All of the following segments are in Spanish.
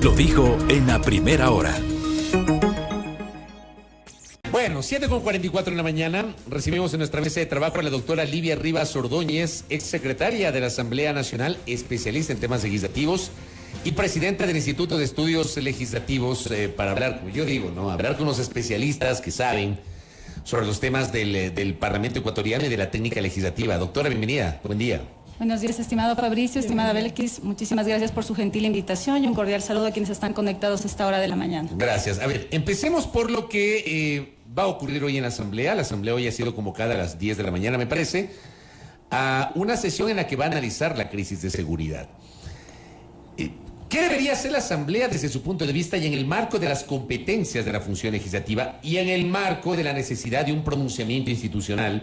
lo dijo en la primera hora. Bueno, 7:44 en la mañana, recibimos en nuestra mesa de trabajo a la doctora Livia Rivas Ordóñez, exsecretaria de la Asamblea Nacional, especialista en temas legislativos y presidenta del Instituto de Estudios Legislativos, para hablar, como yo digo, ¿no? Hablar con los especialistas que saben sobre los temas del Parlamento ecuatoriano y de la técnica legislativa. Doctora, bienvenida, buen día. Buenos días, estimado Fabricio, estimada Belkis. Muchísimas gracias por su gentil invitación y un cordial saludo a quienes están conectados a esta hora de la mañana. Gracias. A ver, empecemos por lo que va a ocurrir hoy en la Asamblea. La Asamblea hoy ha sido convocada a las 10 de la mañana, me parece, a una sesión en la que va a analizar la crisis de seguridad. ¿Qué debería hacer la Asamblea desde su punto de vista y en el marco de las competencias de la función legislativa y en el marco de la necesidad de un pronunciamiento institucional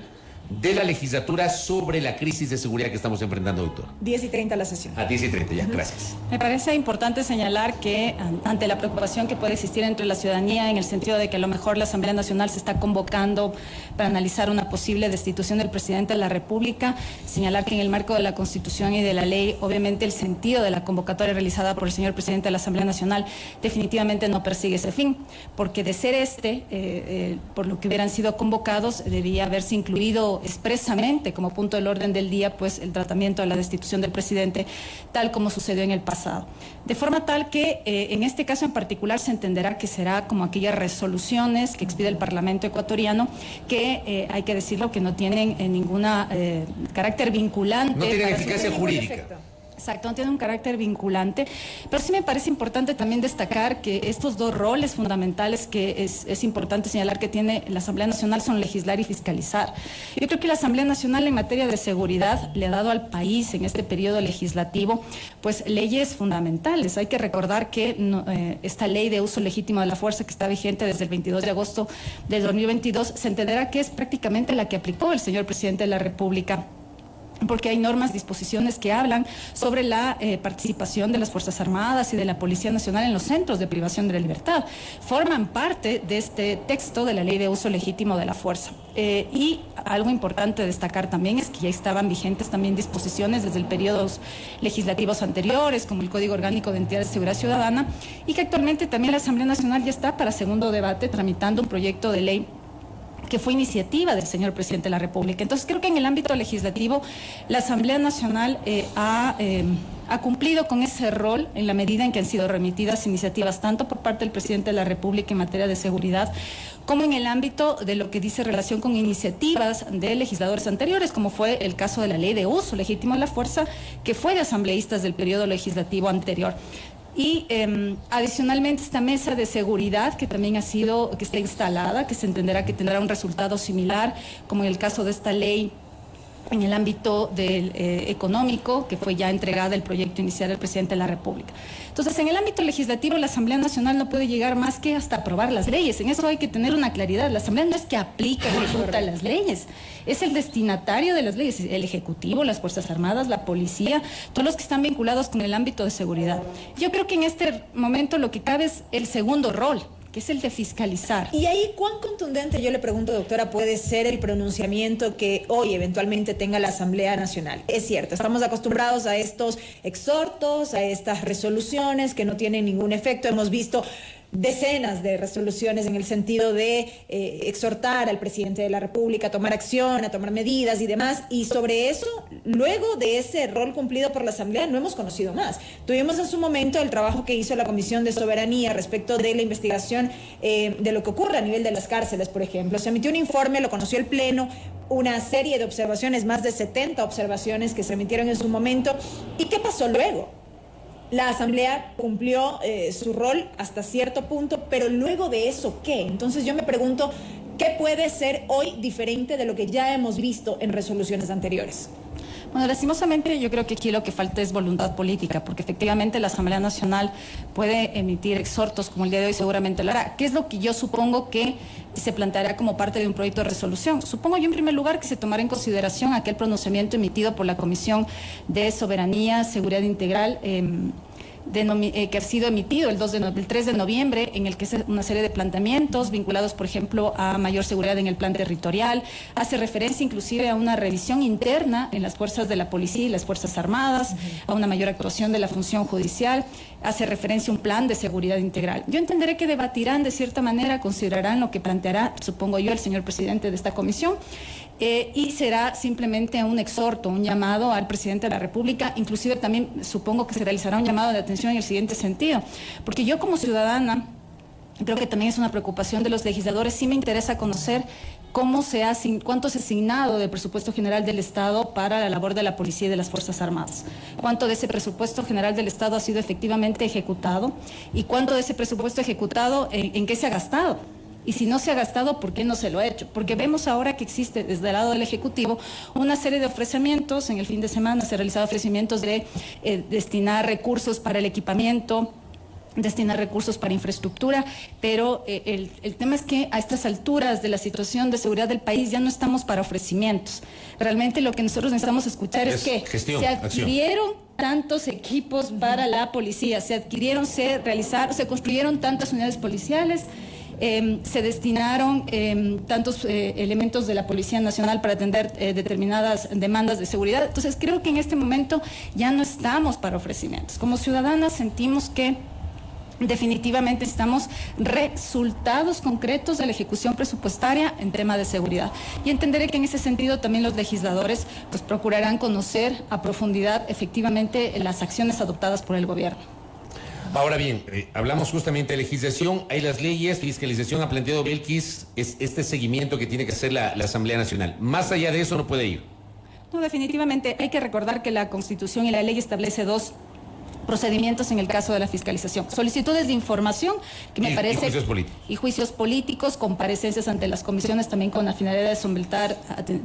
de la legislatura sobre la crisis de seguridad que estamos enfrentando, doctor? 10:30 la sesión. A 10:30 ya, gracias. Me parece importante señalar que ante la preocupación que puede existir entre la ciudadanía en el sentido de que a lo mejor la Asamblea Nacional se está convocando para analizar una posible destitución del presidente de la República, señalar que en el marco de la Constitución y de la ley, obviamente el sentido de la convocatoria realizada por el señor presidente de la Asamblea Nacional definitivamente no persigue ese fin, porque de ser por lo que hubieran sido convocados, debía haberse incluido expresamente como punto del orden del día pues el tratamiento de la destitución del presidente, tal como sucedió en el pasado, de forma tal que en este caso en particular se entenderá que será como aquellas resoluciones que expide el Parlamento ecuatoriano que hay que decirlo que no tienen ninguna carácter vinculante, no tienen eficacia jurídica. Exacto, no tiene un carácter vinculante, pero sí me parece importante también destacar que estos dos roles fundamentales que es importante señalar que tiene la Asamblea Nacional son legislar y fiscalizar. Yo creo que la Asamblea Nacional en materia de seguridad le ha dado al país en este periodo legislativo pues leyes fundamentales. Hay que recordar que esta ley de uso legítimo de la fuerza que está vigente desde el 22 de agosto del 2022 se entenderá que es prácticamente la que aplicó el señor presidente de la República, porque hay normas, disposiciones que hablan sobre la participación de las Fuerzas Armadas y de la Policía Nacional en los centros de privación de la libertad. Forman parte de este texto de la Ley de Uso Legítimo de la Fuerza. Y algo importante destacar también es que ya estaban vigentes también disposiciones desde el periodos legislativos anteriores, como el Código Orgánico de Entidades de Seguridad Ciudadana, y que actualmente también la Asamblea Nacional ya está para segundo debate tramitando un proyecto de ley que fue iniciativa del señor presidente de la República. Entonces creo que en el ámbito legislativo la Asamblea Nacional ha cumplido con ese rol en la medida en que han sido remitidas iniciativas tanto por parte del presidente de la República en materia de seguridad como en el ámbito de lo que dice relación con iniciativas de legisladores anteriores, como fue el caso de la Ley de Uso Legítimo de la Fuerza, que fue de asambleístas del periodo legislativo anterior. Y adicionalmente esta mesa de seguridad que también que está instalada, que se entenderá que tendrá un resultado similar, como en el caso de esta ley en el ámbito del económico, que fue ya entregada el proyecto inicial del presidente de la República. Entonces, en el ámbito legislativo, la Asamblea Nacional no puede llegar más que hasta aprobar las leyes. En eso hay que tener una claridad. La Asamblea no es que aplica y ejecuta las leyes, es el destinatario de las leyes, el Ejecutivo, las Fuerzas Armadas, la Policía, todos los que están vinculados con el ámbito de seguridad. Yo creo que en este momento lo que cabe es el segundo rol, que es el de fiscalizar. Y ahí, ¿cuán contundente, yo le pregunto, doctora, puede ser el pronunciamiento que hoy eventualmente tenga la Asamblea Nacional? Es cierto, estamos acostumbrados a estos exhortos, a estas resoluciones que no tienen ningún efecto. Hemos visto decenas de resoluciones en el sentido de exhortar al presidente de la República a tomar acción, a tomar medidas y demás, y sobre eso, luego de ese rol cumplido por la Asamblea, no hemos conocido más. Tuvimos en su momento el trabajo que hizo la Comisión de Soberanía respecto de la investigación de lo que ocurre a nivel de las cárceles, por ejemplo. Se emitió un informe, lo conoció el Pleno, una serie de observaciones, más de 70 observaciones que se emitieron en su momento. ¿Y qué pasó luego? La Asamblea cumplió su rol hasta cierto punto, pero luego de eso, ¿qué? Entonces yo me pregunto, ¿qué puede ser hoy diferente de lo que ya hemos visto en resoluciones anteriores? Bueno, lastimosamente yo creo que aquí lo que falta es voluntad política, porque efectivamente la Asamblea Nacional puede emitir exhortos como el día de hoy, seguramente lo hará. ¿Qué es lo que yo supongo que se planteará como parte de un proyecto de resolución? Supongo yo en primer lugar que se tomará en consideración aquel pronunciamiento emitido por la Comisión de Soberanía, Seguridad Integral, que ha sido emitido el 3 de noviembre, en el que hace una serie de planteamientos vinculados, por ejemplo, a mayor seguridad en el plan territorial, hace referencia inclusive a una revisión interna en las fuerzas de la policía y las fuerzas armadas, a una mayor actuación de la función judicial, hace referencia a un plan de seguridad integral. Yo entenderé que debatirán de cierta manera, considerarán lo que planteará, supongo yo, el señor presidente de esta comisión, y será simplemente un exhorto, un llamado al presidente de la República. Inclusive también supongo que se realizará un llamado de atención en el siguiente sentido, porque yo como ciudadana, creo que también es una preocupación de los legisladores, sí me interesa conocer cuánto se ha asignado del presupuesto general del Estado para la labor de la policía y de las Fuerzas Armadas, cuánto de ese presupuesto general del Estado ha sido efectivamente ejecutado y cuánto de ese presupuesto ejecutado en qué se ha gastado. Y si no se ha gastado, ¿por qué no se lo ha hecho? Porque vemos ahora que existe desde el lado del Ejecutivo una serie de ofrecimientos. En el fin de semana se han realizado ofrecimientos de destinar recursos para el equipamiento, destinar recursos para infraestructura, pero el tema es que a estas alturas de la situación de seguridad del país ya no estamos para ofrecimientos. Realmente lo que nosotros necesitamos escuchar es que gestión, se adquirieron tantos equipos para la policía, se construyeron tantas unidades policiales, se destinaron tantos elementos de la Policía Nacional para atender determinadas demandas de seguridad. Entonces creo que en este momento ya no estamos para ofrecimientos. Como ciudadanas sentimos que definitivamente necesitamos resultados concretos de la ejecución presupuestaria en tema de seguridad. Y entenderé que en ese sentido también los legisladores pues procurarán conocer a profundidad efectivamente las acciones adoptadas por el gobierno. Ahora bien, hablamos justamente de legislación, hay las leyes, fiscalización, ha planteado Belkis, es este seguimiento que tiene que hacer la Asamblea Nacional. Más allá de eso no puede ir. No, definitivamente hay que recordar que la Constitución y la ley establece dos procedimientos en el caso de la fiscalización: solicitudes de información, que me parece, y juicios políticos, comparecencias ante las comisiones también con la finalidad de solventar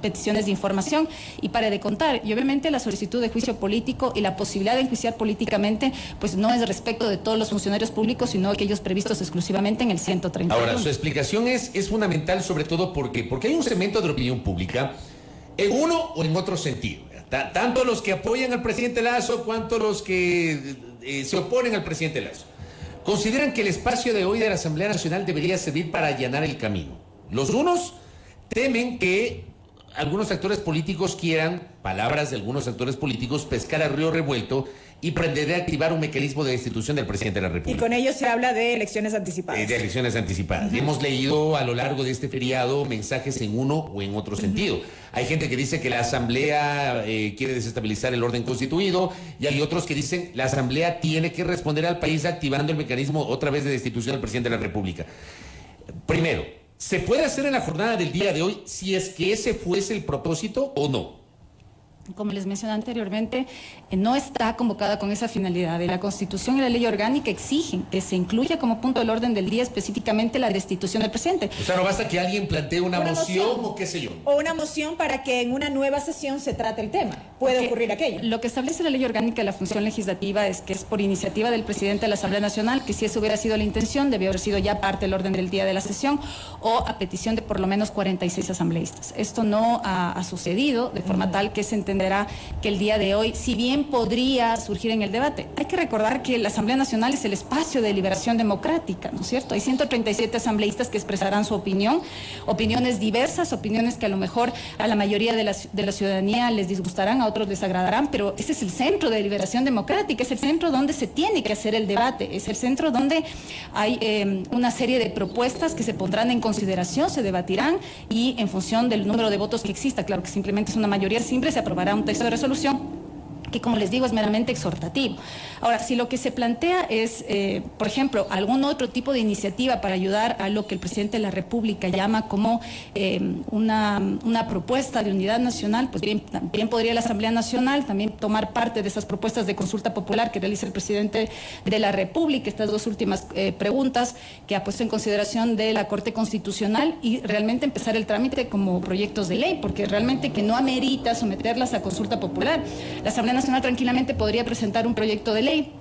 peticiones de información y para de contar. Y obviamente la solicitud de juicio político y la posibilidad de enjuiciar políticamente pues no es respecto de todos los funcionarios públicos, sino aquellos previstos exclusivamente en el 131. Ahora, su explicación es fundamental, sobre todo porque hay un segmento de la opinión pública en uno o en otro sentido. Tanto los que apoyan al presidente Lasso cuanto los que se oponen al presidente Lasso consideran que el espacio de hoy de la Asamblea Nacional debería servir para allanar el camino. Los unos temen que algunos actores políticos quieran, palabras de algunos actores políticos, pescar a río revuelto y pretender activar un mecanismo de destitución del presidente de la República. Y con ello se habla de elecciones anticipadas. De elecciones anticipadas. Hemos leído a lo largo de este feriado mensajes en uno o en otro sentido. Hay gente que dice que la Asamblea quiere desestabilizar el orden constituido, y hay otros que dicen la Asamblea tiene que responder al país activando el mecanismo otra vez de destitución del presidente de la República. Primero, ¿se puede hacer en la jornada del día de hoy si es que ese fuese el propósito o no? Como les mencioné anteriormente, no está convocada con esa finalidad. La Constitución y la ley orgánica exigen que se incluya como punto del orden del día específicamente la destitución del presidente. O sea, no basta que alguien plantee una moción o qué sé yo. O una moción para que en una nueva sesión se trate el tema. Puede ocurrir aquello. Lo que establece la ley orgánica de la función legislativa es que es por iniciativa del presidente de la Asamblea Nacional, que si eso hubiera sido la intención, debió haber sido ya parte del orden del día de la sesión, o a petición de por lo menos 46 asambleístas. Esto no ha sucedido, de forma tal que se entenderá que el día de hoy, si bien podría surgir en el debate, hay que recordar que la Asamblea Nacional es el espacio de deliberación democrática, ¿no es cierto? Hay 137 asambleístas que expresarán su opinión, opiniones diversas, opiniones que a lo mejor a la mayoría de la ciudadanía les disgustarán, a otros les agradarán, pero ese es el centro de deliberación democrática, es el centro donde se tiene que hacer el debate, es el centro donde hay una serie de propuestas que se pondrán en consideración, se debatirán y en función del número de votos que exista, claro que simplemente es una mayoría simple, se aprobará un texto de resolución que, como les digo, es meramente exhortativo. Ahora, si lo que se plantea es, por ejemplo, algún otro tipo de iniciativa para ayudar a lo que el presidente de la República llama como una propuesta de unidad nacional, pues bien podría la Asamblea Nacional también tomar parte de esas propuestas de consulta popular que realiza el presidente de la República, estas dos últimas preguntas que ha puesto en consideración de la Corte Constitucional, y realmente empezar el trámite como proyectos de ley, porque realmente que no amerita someterlas a consulta popular. La Asamblea Nacional tranquilamente podría presentar un proyecto de ley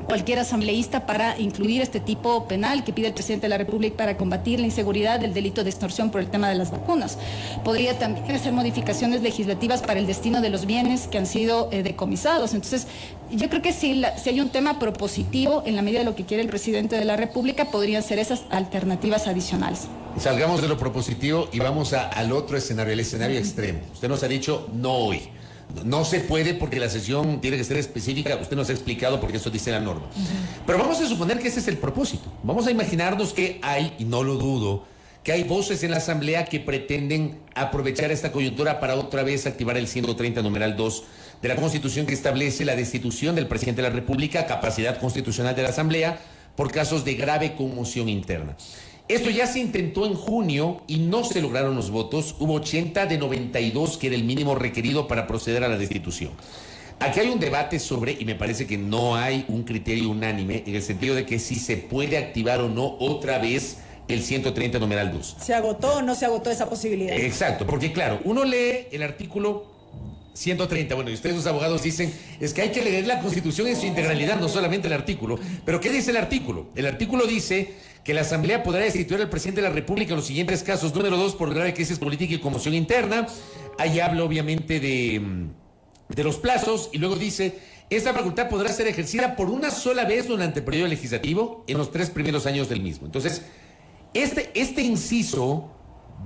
cualquier asambleísta para incluir este tipo penal que pide el presidente de la República para combatir la inseguridad del delito de extorsión por el tema de las vacunas. Podría también hacer modificaciones legislativas para el destino de los bienes que han sido decomisados. Entonces, yo creo que si hay un tema propositivo, en la medida de lo que quiere el presidente de la República, podrían ser esas alternativas adicionales. Salgamos de lo propositivo y vamos al otro escenario, el escenario extremo. Usted nos ha dicho no hoy. No se puede porque la sesión tiene que ser específica. Usted nos ha explicado porque eso dice la norma. Pero vamos a suponer que ese es el propósito. Vamos a imaginarnos que hay, y no lo dudo, que hay voces en la Asamblea que pretenden aprovechar esta coyuntura para otra vez activar el 130 numeral 2 de la Constitución, que establece la destitución del presidente de la República, capacidad constitucional de la Asamblea, por casos de grave conmoción interna. Esto ya se intentó en junio y no se lograron los votos. Hubo 80 de 92, que era el mínimo requerido para proceder a la destitución. Aquí hay un debate sobre, y me parece que no hay un criterio unánime, en el sentido de que si se puede activar o no otra vez el 130 numeral 2. ¿Se agotó o no se agotó esa posibilidad? Exacto, porque claro, uno lee el artículo 130, bueno, y ustedes los abogados dicen, es que hay que leer la Constitución en su integralidad, no solamente el artículo. Pero ¿qué dice el artículo? El artículo dice que la Asamblea podrá destituir al presidente de la República en los siguientes casos. Número 2, por grave crisis política y conmoción interna. Ahí habla obviamente de los plazos, y luego dice, esta facultad podrá ser ejercida por una sola vez durante el periodo legislativo en los 3 primeros años del mismo. Entonces, este inciso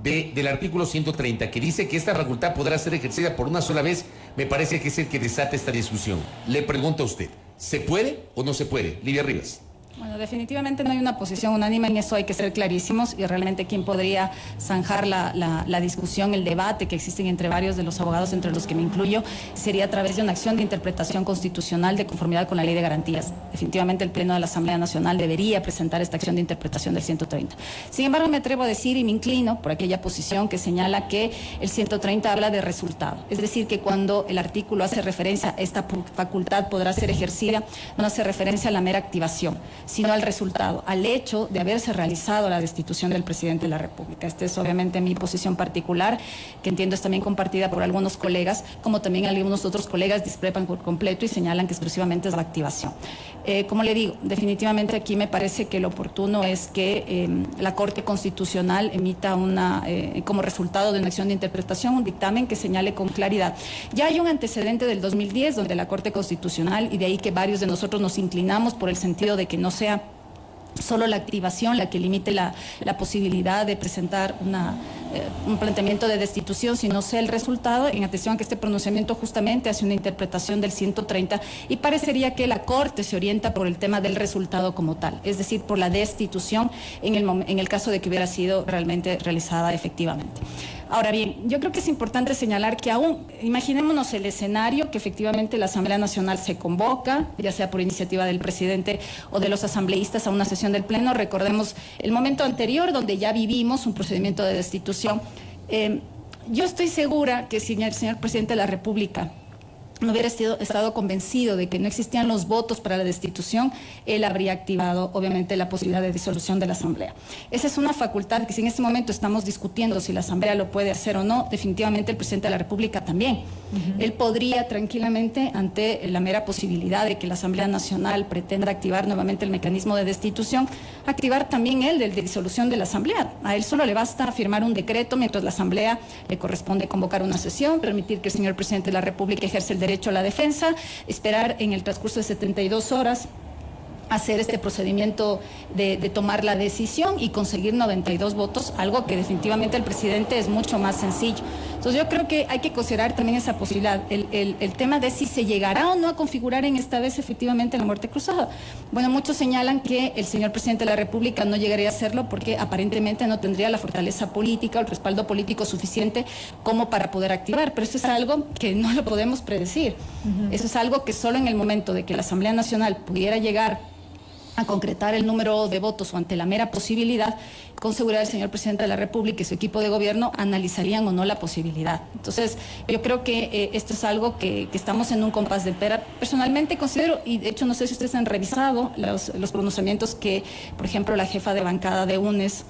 del artículo 130, que dice que esta facultad podrá ser ejercida por una sola vez, me parece que es el que desata esta discusión. Le pregunto a usted, ¿se puede o no se puede? Lidia Rivas. Bueno, definitivamente no hay una posición unánime, en eso hay que ser clarísimos, y realmente quien podría zanjar la discusión, el debate que existen entre varios de los abogados, entre los que me incluyo, sería a través de una acción de interpretación constitucional de conformidad con la Ley de Garantías. Definitivamente el Pleno de la Asamblea Nacional debería presentar esta acción de interpretación del 130. Sin embargo, me atrevo a decir y me inclino por aquella posición que señala que el 130 habla de resultado. Es decir, que cuando el artículo hace referencia a esta facultad podrá ser ejercida, no hace referencia a la mera activación, sino al resultado, al hecho de haberse realizado la destitución del presidente de la República. Esta es obviamente mi posición particular, que entiendo es también compartida por algunos colegas, como también algunos otros colegas discrepan por completo y señalan que exclusivamente es la activación. Como le digo, definitivamente aquí me parece que lo oportuno es que la Corte Constitucional emita como resultado de una acción de interpretación, un dictamen que señale con claridad. Ya hay un antecedente del 2010 donde la Corte Constitucional, y de ahí que varios de nosotros nos inclinamos por el sentido de que no sea solo la activación la que limite la posibilidad de presentar un planteamiento de destitución, sino sea el resultado, en atención a que este pronunciamiento justamente hace una interpretación del 130, y parecería que la Corte se orienta por el tema del resultado como tal, es decir, por la destitución en el caso de que hubiera sido realmente realizada efectivamente. Ahora bien, yo creo que es importante señalar que aún, imaginémonos el escenario que efectivamente la Asamblea Nacional se convoca, ya sea por iniciativa del presidente o de los asambleístas, a una sesión del Pleno. Recordemos el momento anterior donde ya vivimos un procedimiento de destitución. Yo estoy segura que si el señor presidente de la República no hubiera estado convencido de que no existían los votos para la destitución, él habría activado obviamente la posibilidad de disolución de la Asamblea. Esa es una facultad que, si en este momento estamos discutiendo si la Asamblea lo puede hacer o no, definitivamente el presidente de la República también. Él podría tranquilamente, ante la mera posibilidad de que la Asamblea Nacional pretenda activar nuevamente el mecanismo de destitución, activar también el de disolución de la Asamblea. A él solo le basta firmar un decreto, mientras la Asamblea le corresponde convocar una sesión, permitir que el señor presidente de la República ejerza el derecho a la defensa, esperar en el transcurso de 72 horas hacer este procedimiento de tomar la decisión y conseguir 92 votos, algo que definitivamente el presidente es mucho más sencillo. Entonces yo creo que hay que considerar también esa posibilidad, el tema de si se llegará o no a configurar en esta vez efectivamente la muerte cruzada. Bueno, muchos señalan que el señor presidente de la República no llegaría a hacerlo porque aparentemente no tendría la fortaleza política o el respaldo político suficiente como para poder activar, pero eso es algo que no lo podemos predecir. Eso es algo que solo en el momento de que la Asamblea Nacional pudiera llegar a concretar el número de votos o ante la mera posibilidad, con seguridad el señor presidente de la República y su equipo de gobierno analizarían o no la posibilidad. Entonces, yo creo que esto es algo que estamos en un compás de espera. Personalmente considero, y de hecho no sé si ustedes han revisado los pronunciamientos que, por ejemplo, la jefa de bancada de UNES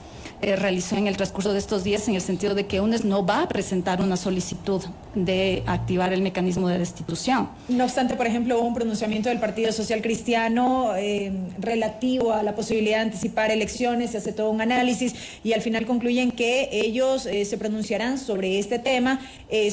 realizó en el transcurso de estos días, en el sentido de que UNES no va a presentar una solicitud de activar el mecanismo de destitución. No obstante, por ejemplo, hubo un pronunciamiento del Partido Social Cristiano relativo a la posibilidad de anticipar elecciones, se hace todo un análisis y al final concluyen que ellos se pronunciarán sobre este tema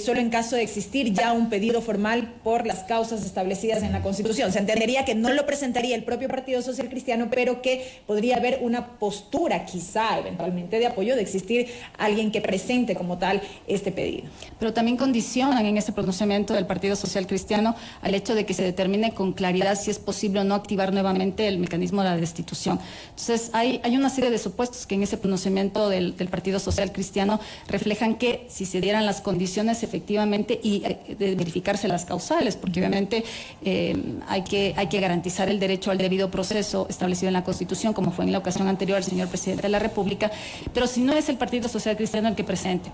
solo en caso de existir ya un pedido formal por las causas establecidas en la Constitución. Se entendería que no lo presentaría el propio Partido Social Cristiano, pero que podría haber una postura, quizá eventualmente, de apoyo de existir alguien que presente como tal este pedido. Pero también condicionan en ese pronunciamiento del Partido Social Cristiano al hecho de que se determine con claridad si es posible o no activar nuevamente el mecanismo de la destitución. Entonces, hay una serie de supuestos que en ese pronunciamiento del Partido Social Cristiano reflejan que si se dieran las condiciones efectivamente y de verificarse las causales, porque obviamente hay que garantizar el derecho al debido proceso establecido en la Constitución, como fue en la ocasión anterior el señor presidente de la República, pero si no es el Partido Social Cristiano el que presente,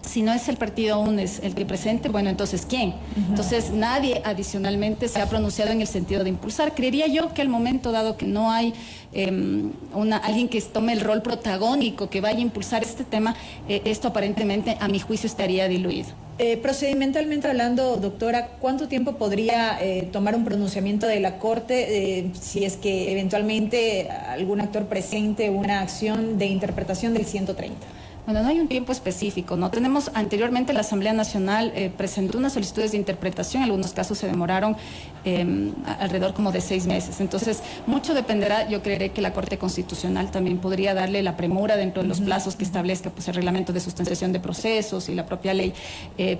si no es el partido UNES el que presente, bueno, entonces ¿quién? Entonces nadie adicionalmente se ha pronunciado en el sentido de impulsar. Creería yo que al momento dado que no hay alguien que tome el rol protagónico, que vaya a impulsar este tema, esto aparentemente a mi juicio estaría diluido. Procedimentalmente hablando, doctora, ¿cuánto tiempo podría tomar un pronunciamiento de la Corte si es que eventualmente algún actor presente una acción de interpretación del 130? Bueno, no hay un tiempo específico, ¿no? Tenemos anteriormente la Asamblea Nacional presentó unas solicitudes de interpretación, en algunos casos se demoraron alrededor como de 6 meses. Entonces, mucho dependerá, yo creeré que la Corte Constitucional también podría darle la premura dentro de los plazos que establezca pues, el reglamento de sustanciación de procesos y la propia ley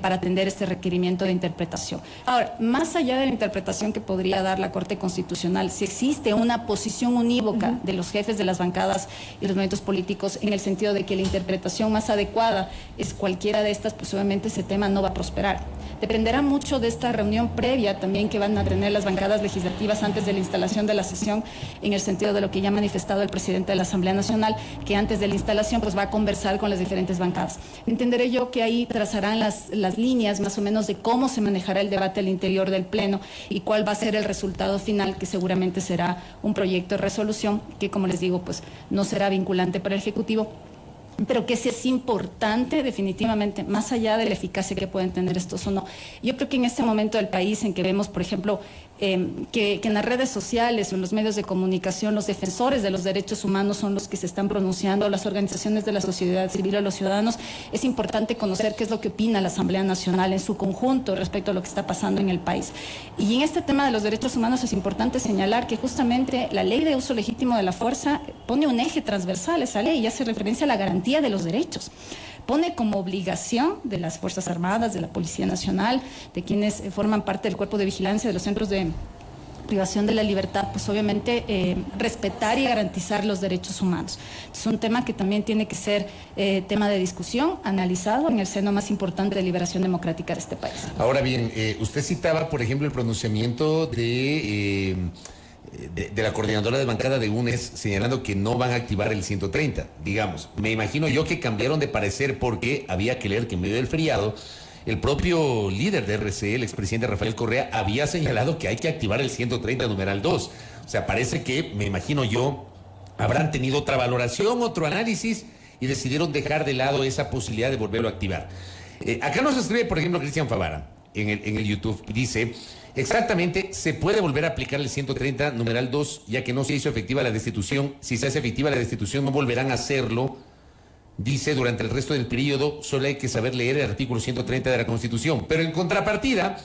para atender este requerimiento de interpretación. Ahora, más allá de la interpretación que podría dar la Corte Constitucional, si existe una posición unívoca de los jefes de las bancadas y los movimientos políticos en el sentido de que la interpretación más adecuada es cualquiera de estas, pues obviamente ese tema no va a prosperar. Dependerá mucho de esta reunión previa también que van a tener las bancadas legislativas antes de la instalación de la sesión, en el sentido de lo que ya ha manifestado el presidente de la Asamblea Nacional, que antes de la instalación pues va a conversar con las diferentes bancadas. Entenderé yo que ahí trazarán las líneas más o menos de cómo se manejará el debate al interior del Pleno y cuál va a ser el resultado final, que seguramente será un proyecto de resolución que, como les digo, pues no será vinculante para el Ejecutivo, pero que sí es importante definitivamente, más allá de la eficacia que pueden tener estos o no. Yo creo que en este momento del país en que vemos, por ejemplo, que en las redes sociales o en los medios de comunicación los defensores de los derechos humanos son los que se están pronunciando, las organizaciones de la sociedad civil o los ciudadanos, es importante conocer qué es lo que opina la Asamblea Nacional en su conjunto respecto a lo que está pasando en el país. Y en este tema de los derechos humanos es importante señalar que justamente la ley de uso legítimo de la fuerza pone un eje transversal, esa ley, y hace referencia a la garantía de los derechos. Pone como obligación de las Fuerzas Armadas, de la Policía Nacional, de quienes forman parte del cuerpo de vigilancia de los centros de privación de la libertad, pues obviamente respetar y garantizar los derechos humanos. Es un tema que también tiene que ser tema de discusión, analizado en el seno más importante de liberación democrática de este país. Ahora bien, usted citaba, por ejemplo, el pronunciamiento de la coordinadora de bancada de UNES señalando que no van a activar el 130, digamos. Me imagino yo que cambiaron de parecer porque había que leer que en medio del feriado el propio líder de RCE, el expresidente Rafael Correa, había señalado que hay que activar el 130 numeral 2. O sea, parece que, me imagino yo, habrán tenido otra valoración, otro análisis y decidieron dejar de lado esa posibilidad de volverlo a activar. Acá nos escribe, por ejemplo, Cristian Favara en el YouTube y dice: exactamente, se puede volver a aplicar el 130 numeral 2, ya que no se hizo efectiva la destitución. Si se hace efectiva la destitución, no volverán a hacerlo. Dice, durante el resto del periodo, solo hay que saber leer el artículo 130 de la Constitución. Pero en contrapartida,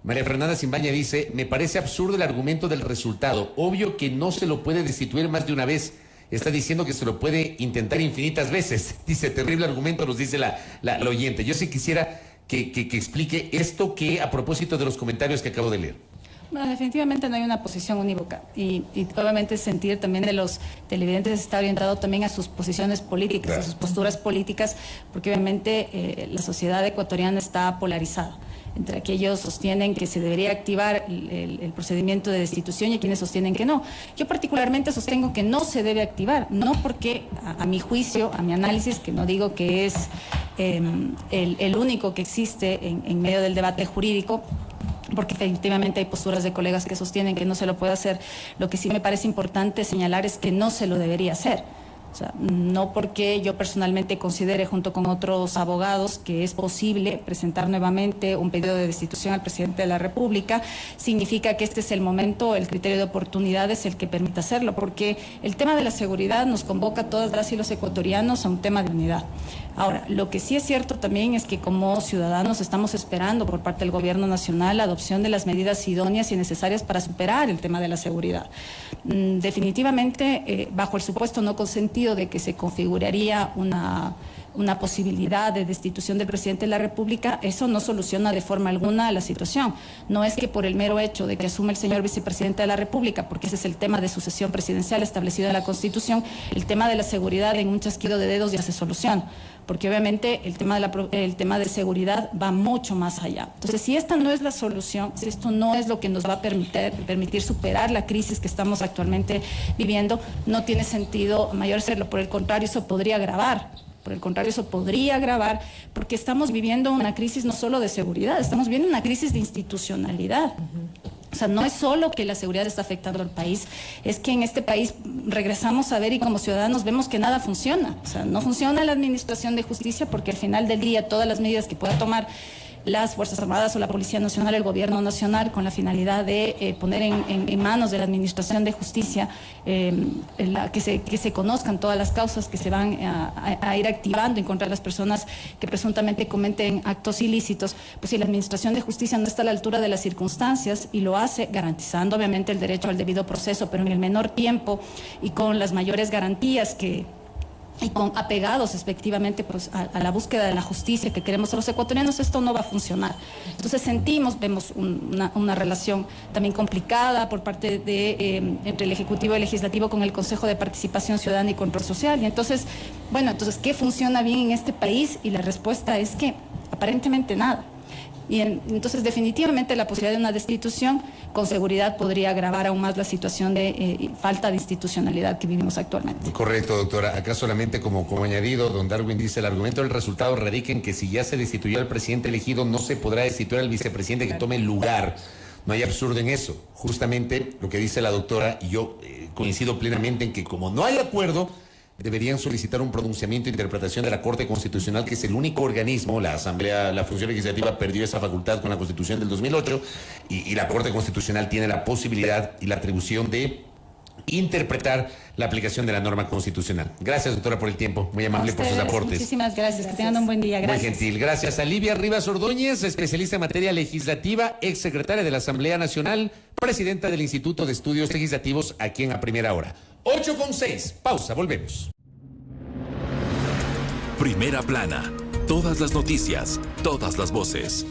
María Fernanda Simbaña dice: me parece absurdo el argumento del resultado. Obvio que no se lo puede destituir más de una vez. Está diciendo que se lo puede intentar infinitas veces. Dice, terrible argumento, nos dice la oyente. Yo sí quisiera que explique esto, que a propósito de los comentarios que acabo de leer. Bueno, definitivamente no hay una posición unívoca y obviamente el sentir también de los televidentes está orientado también a sus posiciones políticas, claro, a sus posturas políticas, porque obviamente la sociedad ecuatoriana está polarizada entre aquellos sostienen que se debería activar el procedimiento de destitución y quienes sostienen que no. Yo particularmente sostengo que no se debe activar, no porque a mi juicio, a mi análisis, que no digo que es el único que existe en medio del debate jurídico, porque efectivamente hay posturas de colegas que sostienen que no se lo puede hacer. Lo que sí me parece importante señalar es que no se lo debería hacer. O sea, no porque yo personalmente considere junto con otros abogados que es posible presentar nuevamente un pedido de destitución al presidente de la República, significa que este es el momento, el criterio de oportunidad es el que permite hacerlo, porque el tema de la seguridad nos convoca a todas las y los ecuatorianos a un tema de unidad. Ahora, lo que sí es cierto también es que como ciudadanos estamos esperando por parte del Gobierno Nacional la adopción de las medidas idóneas y necesarias para superar el tema de la seguridad. Definitivamente, bajo el supuesto no consentido de que se configuraría una posibilidad de destitución del presidente de la República, eso no soluciona de forma alguna la situación. No es que por el mero hecho de que asume el señor vicepresidente de la República, porque ese es el tema de sucesión presidencial establecido en la Constitución, el tema de la seguridad en un chasquido de dedos ya se soluciona, porque obviamente el tema de seguridad va mucho más allá. Entonces, si esta no es la solución, si esto no es lo que nos va a permitir superar la crisis que estamos actualmente viviendo, no tiene sentido mayor hacerlo. Por el contrario, eso podría agravar. Porque estamos viviendo una crisis no solo de seguridad, estamos viviendo una crisis de institucionalidad. O sea, no es solo que la seguridad está afectando al país, es que en este país regresamos a ver y como ciudadanos vemos que nada funciona. O sea, no funciona la administración de justicia porque al final del día todas las medidas que pueda tomar las Fuerzas Armadas o la Policía Nacional, el Gobierno Nacional, con la finalidad de poner en manos de la Administración de Justicia que se conozcan todas las causas que se van a ir activando en contra de las personas que presuntamente cometen actos ilícitos. Pues si la Administración de Justicia no está a la altura de las circunstancias y lo hace garantizando obviamente el derecho al debido proceso, pero en el menor tiempo y con las mayores garantías y con apegados efectivamente pues, a la búsqueda de la justicia que queremos los ecuatorianos, esto no va a funcionar. Entonces vemos una relación también complicada por parte entre el Ejecutivo y el Legislativo con el Consejo de Participación Ciudadana y Control Social. Y entonces, ¿qué funciona bien en este país? Y la respuesta es que aparentemente nada. Y entonces definitivamente la posibilidad de una destitución con seguridad podría agravar aún más la situación de falta de institucionalidad que vivimos actualmente. Correcto, doctora. Acá solamente como añadido, don Darwin dice, el argumento del resultado radica en que si ya se destituyó al presidente elegido, no se podrá destituir al vicepresidente que tome el lugar. No hay absurdo en eso. Justamente lo que dice la doctora, y yo coincido plenamente en que como no hay acuerdo, deberían solicitar un pronunciamiento de interpretación de la Corte Constitucional, que es el único organismo, la Asamblea, la función legislativa perdió esa facultad con la Constitución del 2008, y la Corte Constitucional tiene la posibilidad y la atribución de interpretar la aplicación de la norma constitucional. Gracias, doctora, por el tiempo. Muy amable por sus aportes. Muchísimas gracias. Que tengan un buen día. Gracias. Muy gentil. Gracias a Livia Rivas Ordóñez, especialista en materia legislativa, exsecretaria de la Asamblea Nacional, presidenta del Instituto de Estudios Legislativos, aquí en A Primera Hora. 8:06. Pausa, volvemos. Primera Plana. Todas las noticias, todas las voces.